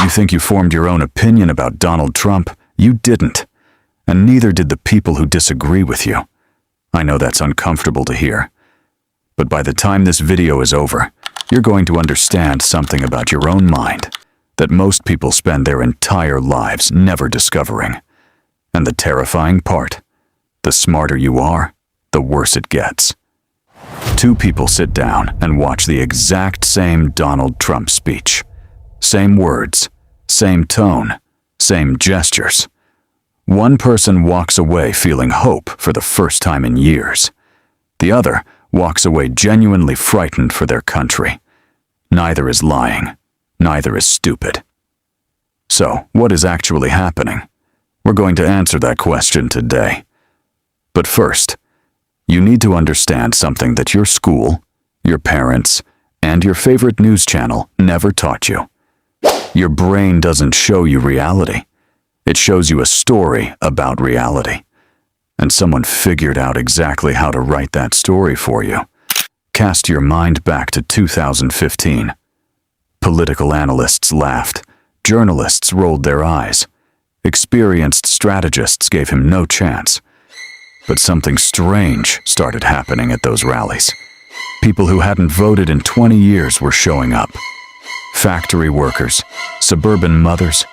You think you formed your own opinion about Donald Trump? You didn't. And neither did the people who disagree with you. I know that's uncomfortable to hear. But by the time this video is over, you're going to understand something about your own mind that most people spend their entire lives never discovering. And the terrifying part, the smarter you are, the worse it gets. Two people sit down and watch the exact same Donald Trump speech. Same words, same tone, same gestures. One person walks away feeling hope for the first time in years. The other walks away genuinely frightened for their country. Neither is lying. Neither is stupid. So, what is actually happening? We're going to answer that question today. But first, you need to understand something that your school, your parents, and your favorite news channel never taught you. Your brain doesn't show you reality. It shows you a story about reality. And someone figured out exactly how to write that story for you. Cast your mind back to 2015. Political analysts laughed. Journalists rolled their eyes. Experienced strategists gave him no chance. But something strange started happening at those rallies. People who hadn't voted in 20 years were showing up. Factory workers, suburban mothers,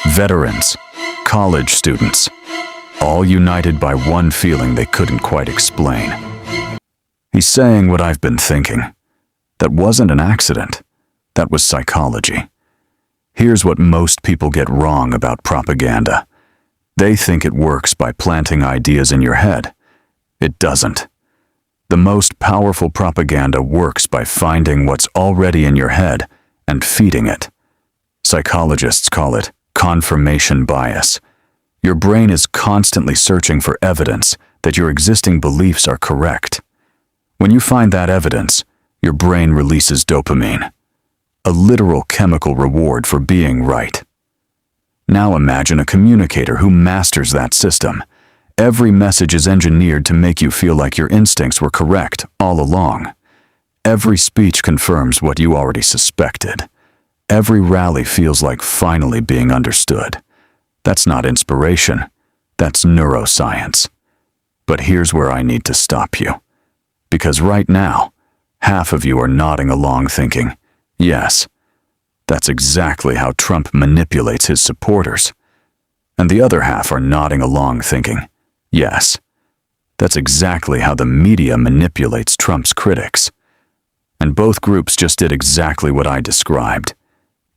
veterans, college students, all united by one feeling they couldn't quite explain. He's saying what I've been thinking. That wasn't an accident. That was psychology. Here's what most people get wrong about propaganda. They think it works by planting ideas in your head. It doesn't. The most powerful propaganda works by finding what's already in your head and feeding it. Psychologists call it confirmation bias. Your brain is constantly searching for evidence that your existing beliefs are correct. When you find that evidence, your brain releases dopamine, a literal chemical reward for being right. Now imagine a communicator who masters that system. Every message is engineered to make you feel like your instincts were correct all along. Every speech confirms what you already suspected. Every rally feels like finally being understood. That's not inspiration. That's neuroscience. But here's where I need to stop you. Because right now, half of you are nodding along thinking, yes, that's exactly how Trump manipulates his supporters. And the other half are nodding along thinking, yes, that's exactly how the media manipulates Trump's critics. And both groups just did exactly what I described.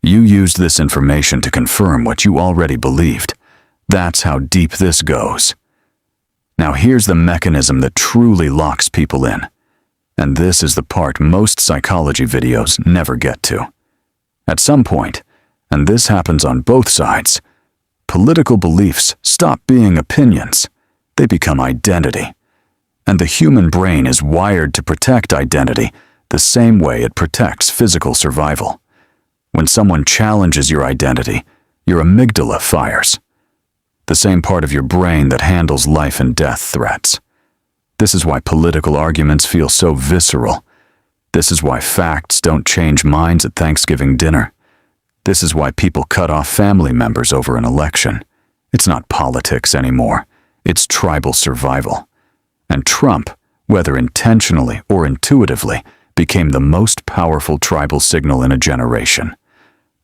You used this information to confirm what you already believed. That's how deep this goes. Now here's the mechanism that truly locks people in. And this is the part most psychology videos never get to. At some point, and this happens on both sides, political beliefs stop being opinions. They become identity. And the human brain is wired to protect identity the same way it protects physical survival. When someone challenges your identity, your amygdala fires, the same part of your brain that handles life and death threats. This is why political arguments feel so visceral. This is why facts don't change minds at Thanksgiving dinner. This is why people cut off family members over an election. It's not politics anymore. It's tribal survival. And Trump, whether intentionally or intuitively, became the most powerful tribal signal in a generation.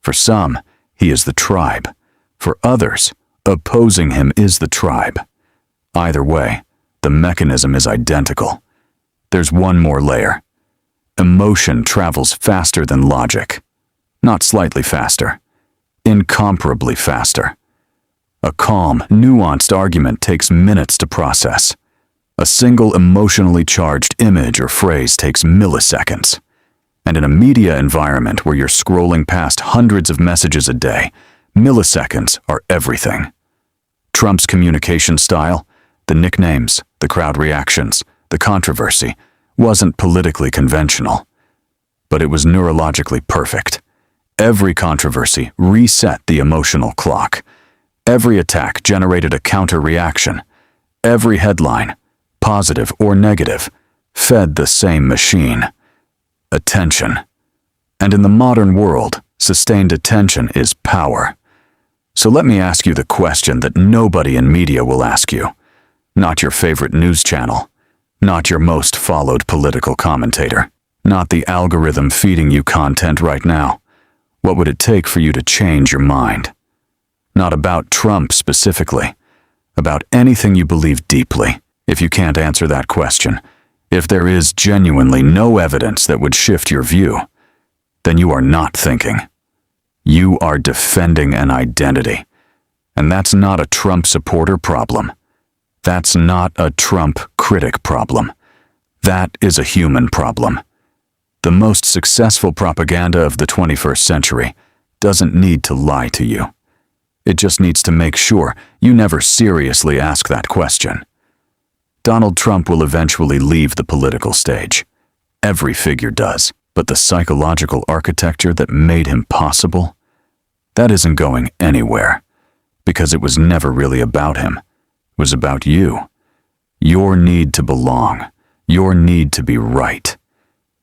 For some, he is the tribe. For others, opposing him is the tribe. Either way, the mechanism is identical. There's one more layer. Emotion travels faster than logic. Not slightly faster. Incomparably faster. A calm, nuanced argument takes minutes to process. A single emotionally charged image or phrase takes milliseconds. And in a media environment where you're scrolling past hundreds of messages a day, milliseconds are everything. Trump's communication style, the nicknames, the crowd reactions, the controversy, wasn't politically conventional. But it was neurologically perfect. Every controversy reset the emotional clock. Every attack generated a counter-reaction. Every headline, positive or negative, fed the same machine. Attention. And in the modern world, Sustained attention is power. So let me ask you the question that nobody in media will ask you. Not your favorite news channel. Not your most followed political commentator. Not the algorithm feeding you content right now. What would it take for you to change your mind? Not about Trump specifically. About anything you believe deeply. If you can't answer that question, if there is genuinely no evidence that would shift your view, then you are not thinking. You are defending an identity. And that's not a Trump supporter problem. That's not a Trump critic problem. That is a human problem. The most successful propaganda of the 21st century doesn't need to lie to you. It just needs to make sure you never seriously ask that question. Donald Trump will eventually leave the political stage. Every figure does. But the psychological architecture that made him possible, that isn't going anywhere, because it was never really about him. It was about you. Your need to belong. Your need to be right.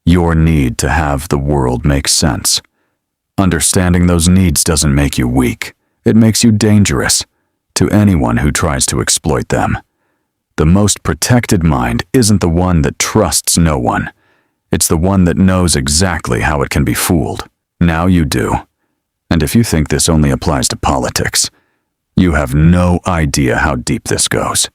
Your need to have the world make sense. Understanding those needs doesn't make you weak. It makes you dangerous to anyone who tries to exploit them. The most protected mind isn't the one that trusts no one. It's the one that knows exactly how it can be fooled. Now you do. And if you think this only applies to politics, you have no idea how deep this goes.